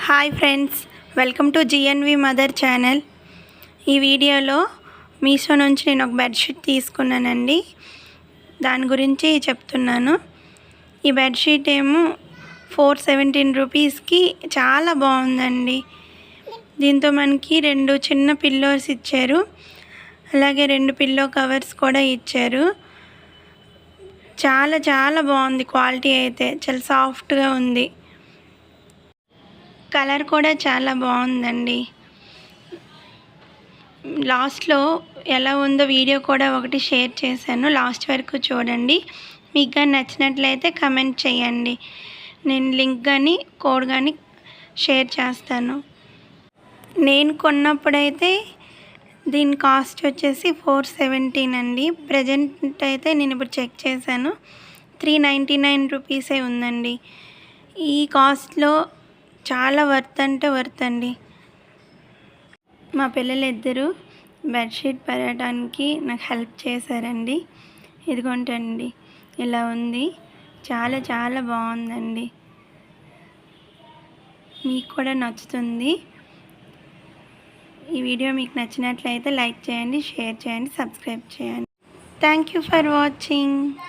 Hi friends, welcome to GNV mother channel. ఈ వీడియోలో మీషో నుంచి నేను ఒక బెడ్షీట్ తీసుకున్నానండి. దాని గురించి చెప్తున్నాను. ఈ బెడ్షీట్ ఏమో 417 రూపీస్కి చాలా బాగుందండి. దీంతో మనకి 2 చిన్న పిల్లోస్ ఇచ్చారు, అలాగే 2 పిల్లో కవర్స్ కూడా ఇచ్చారు. చాలా చాలా బాగుంది. క్వాలిటీ అయితే చాలా సాఫ్ట్గా ఉంది. కలర్ కూడా చాలా బాగుందండి. లాస్ట్లో ఎలా ఉందో వీడియో కూడా ఒకటి షేర్ చేశాను, లాస్ట్ వరకు చూడండి. మీకు కానీ నచ్చినట్లయితే కమెంట్ చేయండి. నేను లింక్ కానీ కోడ్ కానీ షేర్ చేస్తాను. నేను కొన్నప్పుడైతే దీని కాస్ట్ వచ్చేసి 417 అండి. ప్రజెంట్ అయితే నేను ఇప్పుడు చెక్ చేశాను, 399 రూపీసే ఉందండి. ఈ కాస్ట్లో చాలా వర్త్ అంటే వర్త్ అండి. మా పిల్లలు ఇద్దరు బెడ్షీట్ పరగడానికి నాకు హెల్ప్ చేశారండి. ఇదిగోంటండి, ఇలా ఉంది. చాలా చాలా బాగుందండి. మీకు కూడా నచ్చుతుంది. ఈ వీడియో మీకు నచ్చినట్లయితే లైక్ చేయండి, షేర్ చేయండి, సబ్స్క్రైబ్ చేయండి. Thank you for watching.